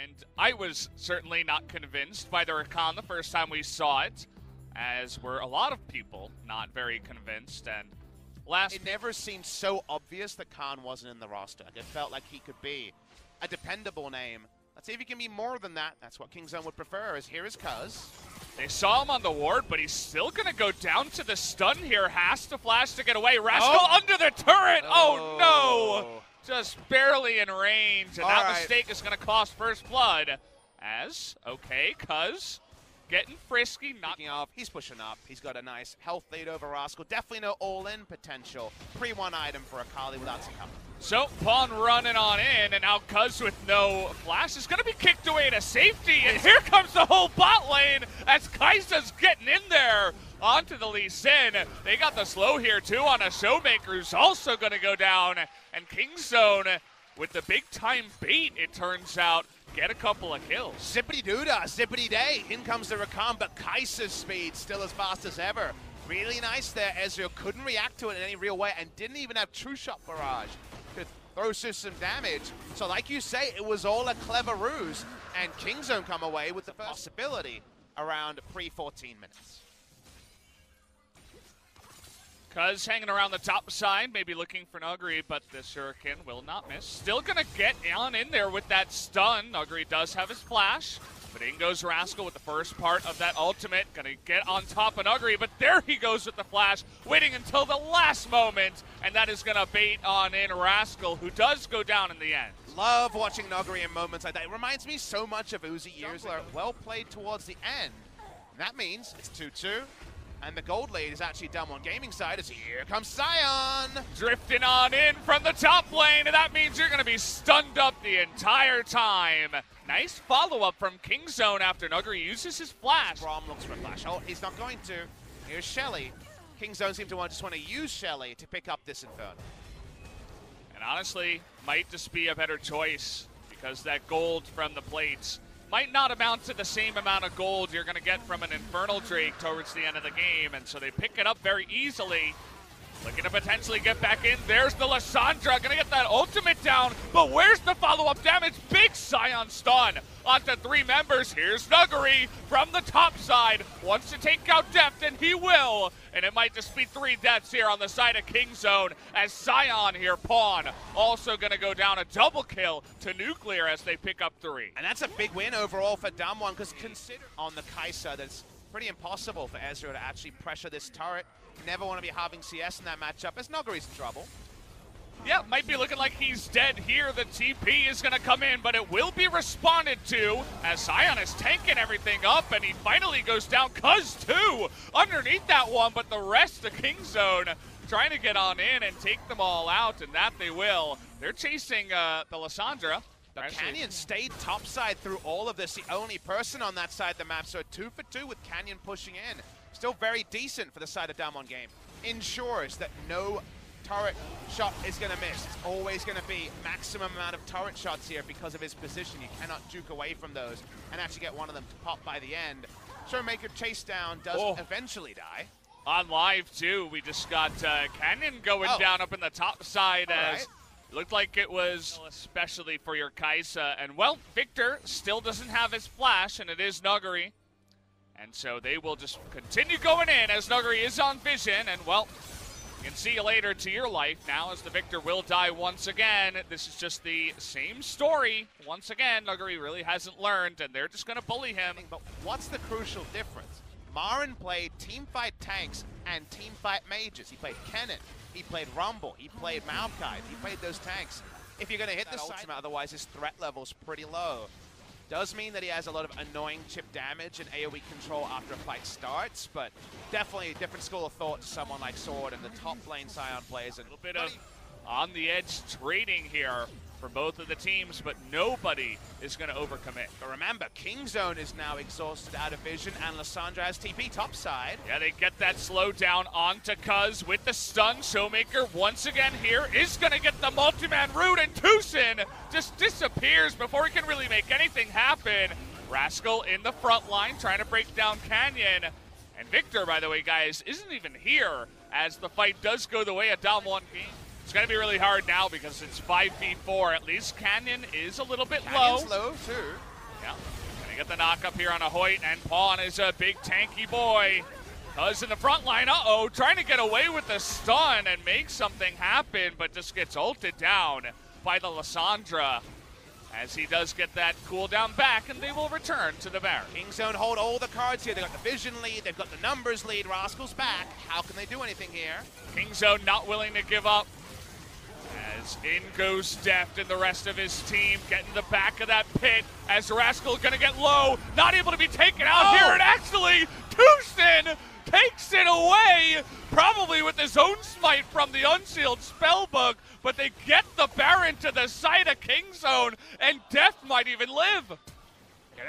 And I was certainly not convinced by the Rakan the first time we saw it, as were a lot of people not very convinced. And it never seemed so obvious that Khan wasn't in the roster. It felt like he could be a dependable name. Let's see if he can be more than that. That's what Kingzone would prefer, as here is Cuzz. They saw him on the ward, but he's still going to go down to the stun here. Has to flash to get away. Rascal under the turret. Oh, no. Just barely in range. And that mistake is going to cost first blood. As, okay, Cuzz getting frisky. Speaking of, he's pushing up. He's got a nice health lead over Rascal. Definitely no all-in potential. Pre-1 item for Akali without some cover. So, Pawn running on in, and now Cuzz with no flash is going to be kicked away to safety, and here comes the whole bot lane as Kai'Sa's getting in there onto the Lee Sin. They got the slow here, too, on a ShowMaker who's also going to go down, and Kingzone with the big-time bait, it turns out, get a couple of kills. Zippity-doo-dah, zippity-day. In comes the Rakan, but Kai'Sa's speed still as fast as ever. Really nice there. Ezreal couldn't react to it in any real way and didn't even have True Shot Barrage to throw some damage. So like you say, it was all a clever ruse, and Kingzone come away with the possibility around pre-14 minutes. Cuzz hanging around the top side, maybe looking for Nuguri, but the Shuriken will not miss. Still going to get on in there with that stun. Nuguri does have his flash, but in goes Rascal with the first part of that ultimate. Going to get on top of Nuguri, but there he goes with the flash, waiting until the last moment, and that is going to bait on in Rascal, who does go down in the end. Love watching Nuguri in moments like that. It reminds me so much of Uzi years ago. Well played towards the end. And that means it's 2-2. And the gold lead is actually DMWongGaming side as here comes Sion. Drifting on in from the top lane, and that means you're going to be stunned up the entire time. Nice follow-up from Kingzone after Nuguri uses his flash. Braum looks for a flash. Oh, he's not going to. Here's Shelly. Kingzone seems to just want to use Shelly to pick up this Inferno. And honestly, might just be a better choice because that gold from the plates might not amount to the same amount of gold you're going to get from an Infernal Drake towards the end of the game, and so they pick it up very easily. Looking to potentially get back in. There's the Lissandra, going to get that ultimate down, but where's the follow-up damage? Big Sion stun onto 3 members. Here's Nuguri from the top side. Wants to take out Deft, and he will. And it might just be 3 deaths here on the side of Kingzone as Sion here, Pawn, also going to go down a double kill to Nuclear as they pick up 3. And that's a big win overall for Damwong, because consider on the Kai'Sa that's pretty impossible for Ezreal to actually pressure this turret. Never want to be having CS in that matchup as Nuguri's in trouble. Yeah, might be looking like he's dead here. The TP is going to come in, but it will be responded to as Sion is tanking everything up, and he finally goes down. Cuzz, too, underneath that one, but the rest of Kingzone trying to get on in and take them all out, and that they will. They're chasing the Lissandra. The Canyon stayed topside through all of this, the only person on that side of the map, so 2 for 2 with Canyon pushing in. Still very decent for the side of DMWongGaming. Ensures that no turret shot is going to miss. It's always going to be maximum amount of turret shots here because of his position. You cannot juke away from those and actually get one of them to pop by the end. ShowMaker chase down does eventually die. On live, too, we just got Canyon going down up in the top side as looked like it was especially for your Kai'Sa. And, well, Victor still doesn't have his flash, and it is Nuguri. And so they will just continue going in as Nuguri is on vision. And, well, you can see you later to your life now as the Victor will die once again. This is just the same story. Once again, Nuguri really hasn't learned, and they're just going to bully him. But what's the crucial difference? Marin played teamfight tanks and teamfight mages. He played Kennen. He played Rumble. He played Maokai. He played those tanks. If you're going to hit the ultimate, otherwise his threat level's pretty low. Does mean that he has a lot of annoying chip damage and AoE control after a fight starts, but definitely a different school of thought to someone like Sword and the top lane Sion plays. A little bit of on-the-edge trading here for both of the teams, but nobody is going to overcommit. But remember, Kingzone is now exhausted out of vision, and Lissandra has TP topside. Yeah, they get that slow down onto Cuzz with the stun. ShowMaker once again here is going to get the multi-man root, and TusiN just disappears before he can really make anything happen. Rascal in the front line trying to break down Canyon. And Victor, by the way, guys, isn't even here as the fight does go the way of DMWongGaming. It's going to be really hard now because it's 5v4. At least Canyon is a little bit Canyon's low. low, too. Yeah, gonna get the knock up here on a Hoit, and Pawn is a big tanky boy. Cuzz in the front line, uh-oh, trying to get away with the stun and make something happen, but just gets ulted down by the Lissandra, as he does get that cooldown back, and they will return to the Baron. KingZone hold all the cards here. They've got the vision lead, they've got the numbers lead. Rascal's back. How can they do anything here? KingZone not willing to give up, as in goes Deft and the rest of his team, getting the back of that pit, as Rascal gonna get low, not able to be taken out here, and actually, TusiN takes it away, probably with his own smite from the unsealed spellbook, but they get the Baron to the side of KingZone, and Deft might even live.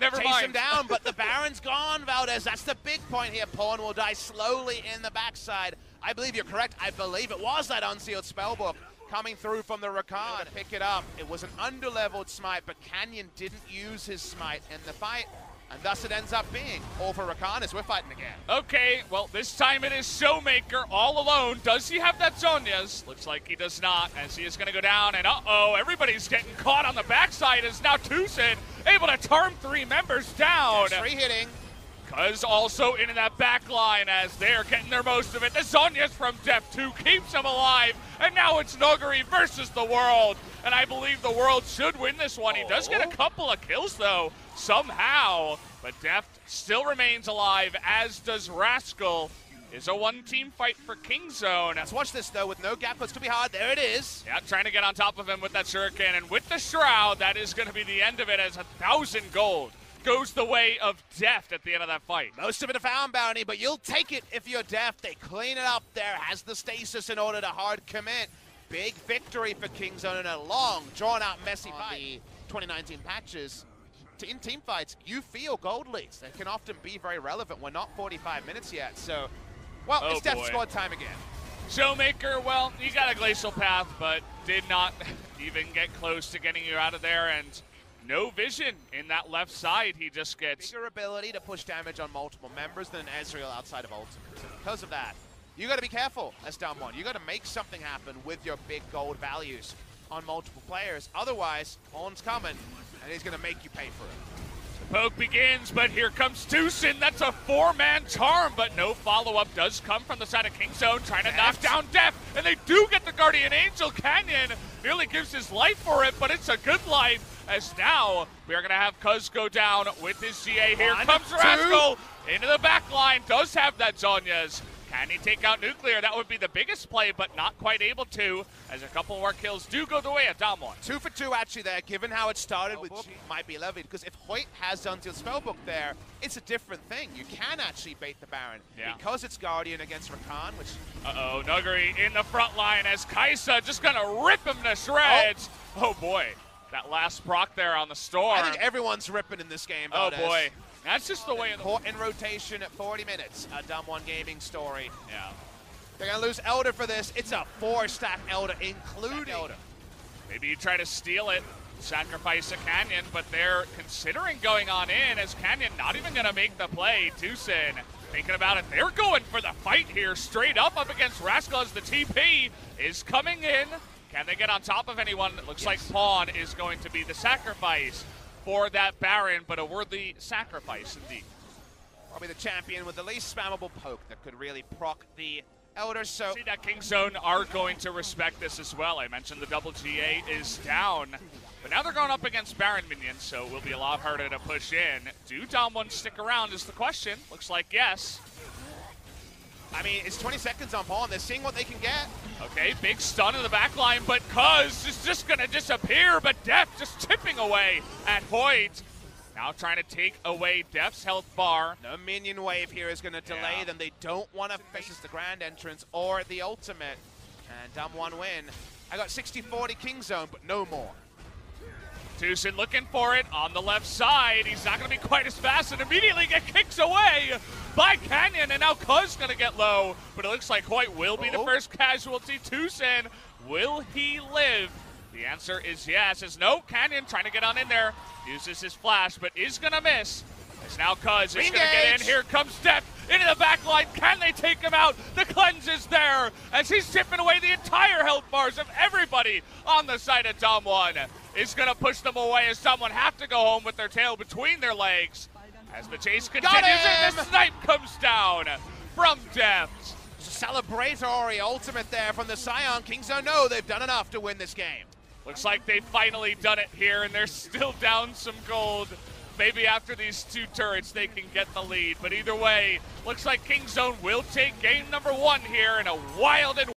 Never Chase mind. him down, but the Baron's gone, Valdez. That's the big point here. Pawn will die slowly in the backside. I believe you're correct. I believe it was that unsealed spellbook coming through from the Rakan. Pick it up. It was an underleveled smite, but Canyon didn't use his smite in the fight, and thus it ends up being all for Rakan as we're fighting again. Okay, well, this time it is ShowMaker all alone. Does he have that Zhonya's? Looks like he does not, as he is going to go down, and uh-oh, everybody's getting caught on the backside, as now TusiN able to turn 3 members down. Free hitting. Cuzz also into that back line, as they're getting their most of it. The Zhonya's from Deft 2 keeps him alive, and now it's Nuguri versus the World, and I believe the World should win this one. He does get a couple of kills, though, somehow, but Deft still remains alive, as does Rascal. It's a 1-team fight for KingZone. Let's watch this, though, with no gap. It's going to be hard. There it is. Yeah, trying to get on top of him with that shuriken, and with the Shroud, that is going to be the end of it, as 1,000 gold goes the way of Deft at the end of that fight. Most of it a found bounty, but you'll take it if you're Deft. They clean it up there, has the stasis in order to hard commit. Big victory for KingZone in a long, drawn-out, messy fight. The 2019 patches, in team fights, you feel gold leads. They can often be very relevant. We're not 45 minutes yet, so, well, it's Deft squad time again. ShowMaker, well, you got a glacial path, but did not even get close to getting you out of there, and no vision in that left side. He just gets bigger ability to push damage on multiple members than Ezreal outside of ultimate. So because of that, you got to be careful as Damwong. You got to make something happen with your big gold values on multiple players. Otherwise, Pawn's coming, and he's going to make you pay for it. The poke begins, but here comes TusiN. That's a 4-man charm, but no follow-up does come from the side of KingZone, trying to knock down Deft, and they do get the Guardian Angel. Canyon nearly gives his life for it, but it's a good life, as now we are going to have Cuzz go down with his GA. Here comes Rascal into the back line, does have that Zhonya's. Can he take out Nuclear? That would be the biggest play, but not quite able to, as a couple more kills do go the way of Damwong. 2 for 2 actually there, given how it started with might be levied, because if Hoit has Unsealed Spellbook there, it's a different thing. You can actually bait the Baron, because it's Guardian against Rakan, which... Uh-oh, Nuguri in the front line, as Kaisa just gonna rip him to shreds. Oh boy, that last proc there on the Storm. I think everyone's ripping in this game, Oh Valdez. boy. That's just the way of the... Caught in rotation at 40 minutes, a DMWongGaming story. Yeah. They're going to lose Elder for this. It's a 4-stack Elder, including Elder. Maybe you try to steal it, sacrifice a Canyon, but they're considering going on in, as Canyon not even going to make the play. TusiN thinking about it. They're going for the fight here, straight up against Rascal, as the TP is coming in. Can they get on top of anyone? It looks like Pawn is going to be the sacrifice for that Baron, but a worthy sacrifice indeed. Probably the champion with the least spammable poke that could really proc the Elder, so... See that KingZone are going to respect this as well. I mentioned the double GA is down, but now they're going up against Baron minions, so it will be a lot harder to push in. Do Damwong stick around is the question. Looks like yes. I mean, it's 20 seconds on Pawn. They're seeing what they can get. Okay, big stun in the back line, but Cuzz is just going to disappear, but Deft just chipping away at Hoit. Now trying to take away Deft's health bar. No minion wave here is going to delay them. They don't want to face the grand entrance or the ultimate. And Damwong win. I got 60-40 KingZone, but no more. TusiN looking for it on the left side. He's not going to be quite as fast, and immediately get kicked away by Canyon, and now Cuzz going to get low. But it looks like Hoit will be the first casualty. TusiN, will he live? The answer is yes, as no, Canyon trying to get on in there. Uses his flash, but is going to miss. As now Cuzz is going to get in. Here comes Deft, into the back line. Can they take him out? The cleanse is there as he's chipping away the entire health bars of everybody on the side of Damwong. Is going to push them away as someone have to go home with their tail between their legs. As the chase continues and the snipe comes down from Deft. Celebratory ultimate there from the Scion. Kings don't know they've done enough to win this game. Looks like they've finally done it here, and they're still down some gold. Maybe after these two turrets they can get the lead, but either way, looks like Kingzone will take game number 1 here in a wild and